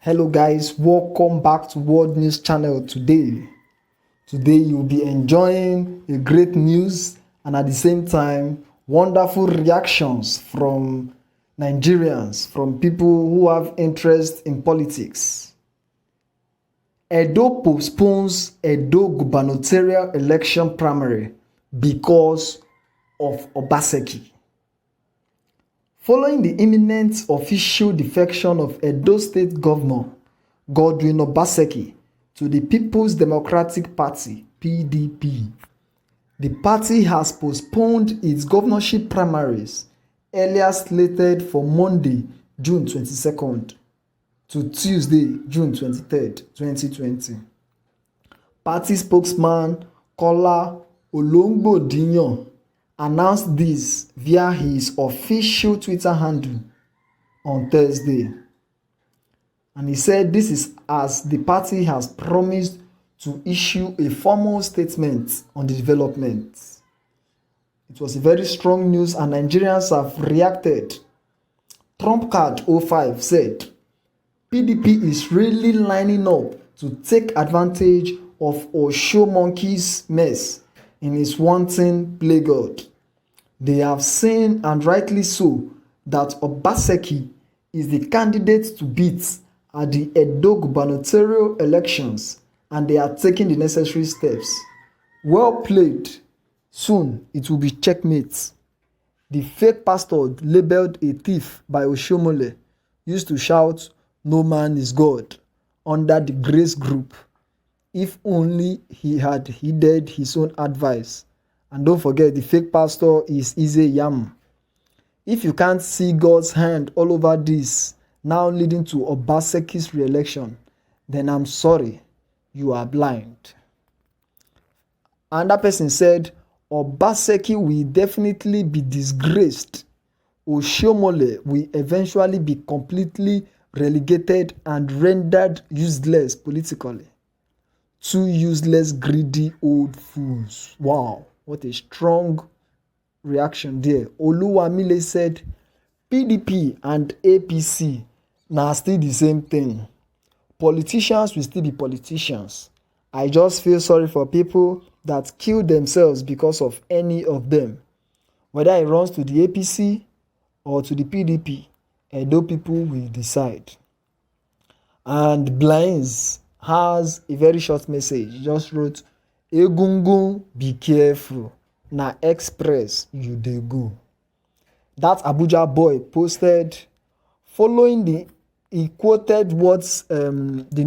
Hello guys, welcome back to World News Channel today. Today you'll be enjoying a great news and at the same time wonderful reactions from Nigerians, from people who have interest in politics. Edo postpones Edo gubernatorial election primary because of Obaseki. Following the imminent official defection of Edo State Governor Godwin Obaseki to the People's Democratic Party (PDP), the party has postponed its governorship primaries, earlier slated for Monday, June 22nd, to Tuesday, June 23rd, 2020. Party spokesman Kola Olungbodiyan announced this via his official Twitter handle on Thursday. And he said this is as the party has promised to issue a formal statement on the development. It was a very strong news and Nigerians have reacted. Trump Card 05 said, PDP is really lining up to take advantage of Oshomonkey's mess in his wanton play God. They have seen, and rightly so, that Obaseki is the candidate to beat at the Edo gubernatorial elections and they are taking the necessary steps. Well played. Soon it will be checkmate. The fake pastor labeled a thief by Oshomole used to shout, "No man is God," under the Grace Group. If only he had heeded his own advice. And don't forget, the fake pastor is Ize Yam. If you can't see God's hand all over this, now leading to Obaseki's re-election, then I'm sorry, you are blind. Another person said, Obaseki will definitely be disgraced. Oshiomhole will eventually be completely relegated and rendered useless politically. Two useless, greedy old fools. Wow, what a strong reaction there. Oluwamile said, PDP and APC now still the same thing. Politicians will still be politicians. I just feel sorry for people that kill themselves because of any of them. Whether it runs to the APC or to the PDP, Edo people will decide. And Blinds has a very short message. He just wrote, Egungun, be careful. Na express you dey go. That Abuja boy posted, he quoted what the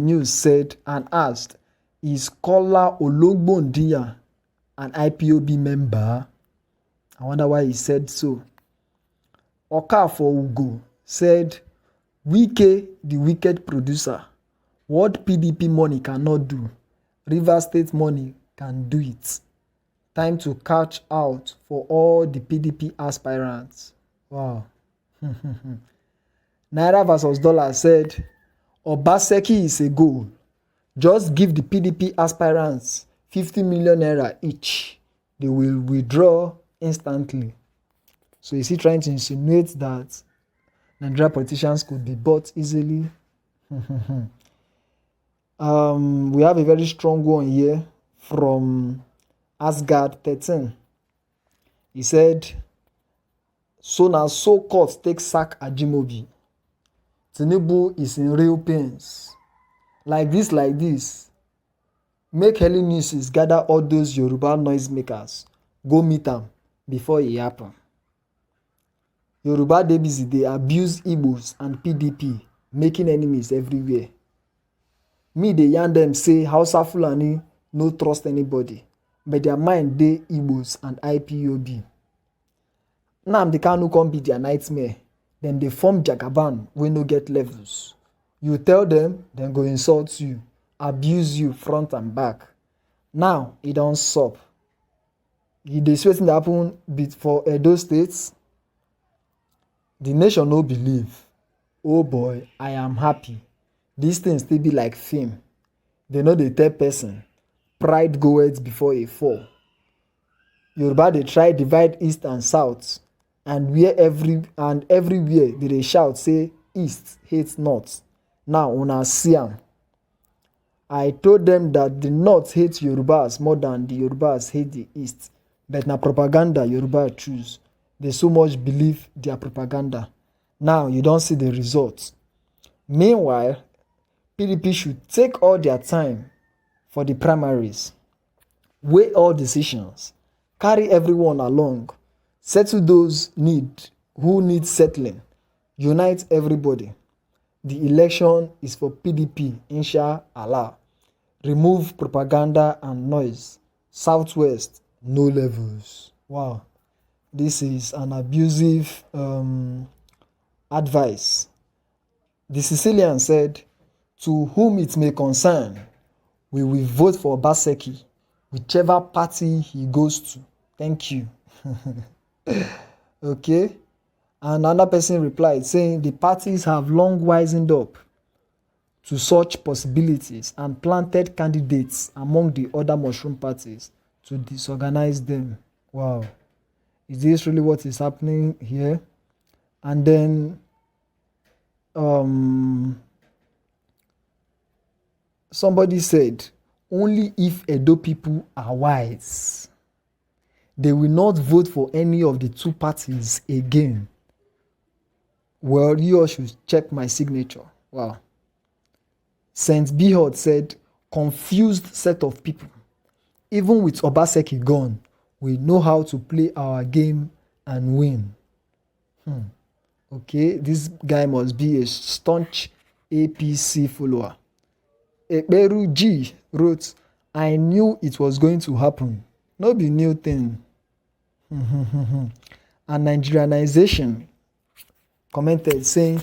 news said and asked, is Kola Olungbodiyan an IPOB member? I wonder why he said so. Okafor Ugo said, Wike, the wicked producer. What PDP money cannot do, Rivers State money can do it. Time to catch out for all the PDP aspirants. Wow. Naira versus dollar said, Obaseki is a goal. Just give the PDP aspirants 50 million naira each. They will withdraw instantly. So is he trying to insinuate that Nigerian politicians could be bought easily? We have a very strong one here from Asgard 13. He said, so now so court take sack Ajimobi. Tinubu is in real pains. Like this. Make Heli News gather all those Yoruba noisemakers. Go meet them before it happen. Yoruba dey busy, they abuse Igbos and PDP, making enemies everywhere. Me dey yarn them say Hausa Fulani no trust anybody, but their mind dey Igbos and IPOB. Nnamdi Kanu come be their nightmare. Then they form Jagaban wey no get levels. You tell them, then go insult you, abuse you front and back. Now e don sup. E dey see wetin dey happen for Edo State. The nation no believe. Oh boy, I am happy. These things still be like film. They know dey tell person. Pride goeth before a fall. Yoruba dey try divide east and south, and everywhere they dey shout say east hate north, Now, una see am. I told them that the North hate Yorubas more than the Yorubas hate the East. But na propaganda Yoruba choose. They so much believe their propaganda. Now, you don't see the results. Meanwhile, PDP should take all their time for the primaries, weigh all decisions, carry everyone along, settle those who need settling, unite everybody. The election is for PDP, inshallah. Remove propaganda and noise. Southwest, no levels. Wow. This is an abusive advice. The Sicilian said, to whom it may concern, we will vote for Obaseki, whichever party he goes to. Thank you. Okay. And another person replied saying the parties have long wisened up to such possibilities and planted candidates among the other mushroom parties to disorganize them. Wow. Is this really what is happening here? And then somebody said, only if Edo people are wise, they will not vote for any of the two parties again. Well, you all should check my signature. Wow. Saint Behod said, confused set of people. Even with Obaseki gone, we know how to play our game and win. Okay, this guy must be a staunch APC follower. Ekberu G wrote, I knew it was going to happen. No be new thing. And Nigerianization commented saying,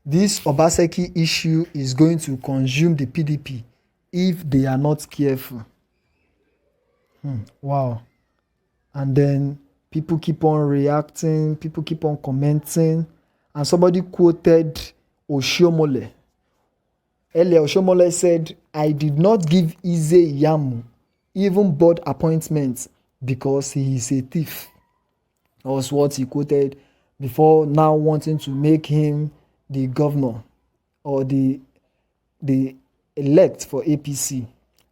this Obaseki issue is going to consume the PDP if they are not careful. Wow. And then people keep on reacting, people keep on commenting, and somebody quoted Oshiomhole. Earlier, Oshiomhole said, I did not give Ize Iyamu even board appointments because he is a thief. That was what he quoted before now wanting to make him the governor or the elect for APC.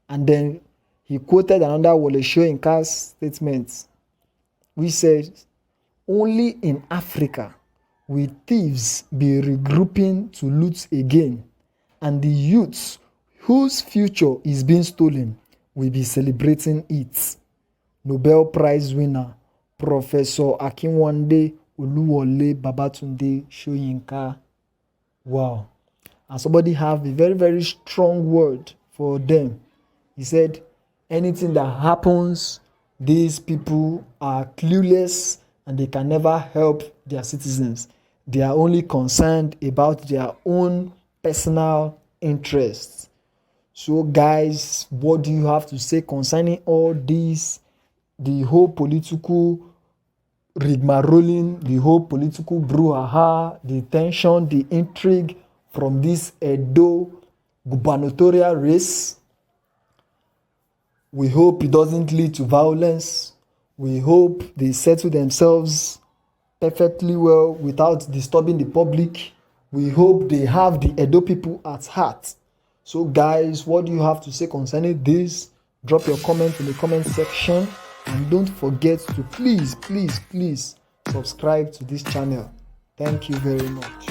And then he quoted another Wole Soyinka's statement, which said, only in Africa will thieves be regrouping to loot again, and the youths whose future is being stolen will be celebrating it. Nobel Prize winner Professor Akinwande Oluwole Babatunde Soyinka. Wow. And somebody have a very, very strong word for them. He said, anything that happens, these people are clueless and they can never help their citizens. They are only concerned about their own personal interests. So guys, what do you have to say concerning all this? The whole political rigmarolling, the whole political brouhaha, the tension, the intrigue from this Edo gubernatorial race. We hope it doesn't lead to violence. We hope they settle themselves perfectly well without disturbing the public. We hope they have the Edo people at heart. So guys, what do you have to say concerning this? Drop your comment in the comment section. And don't forget to please subscribe to this channel. Thank you very much.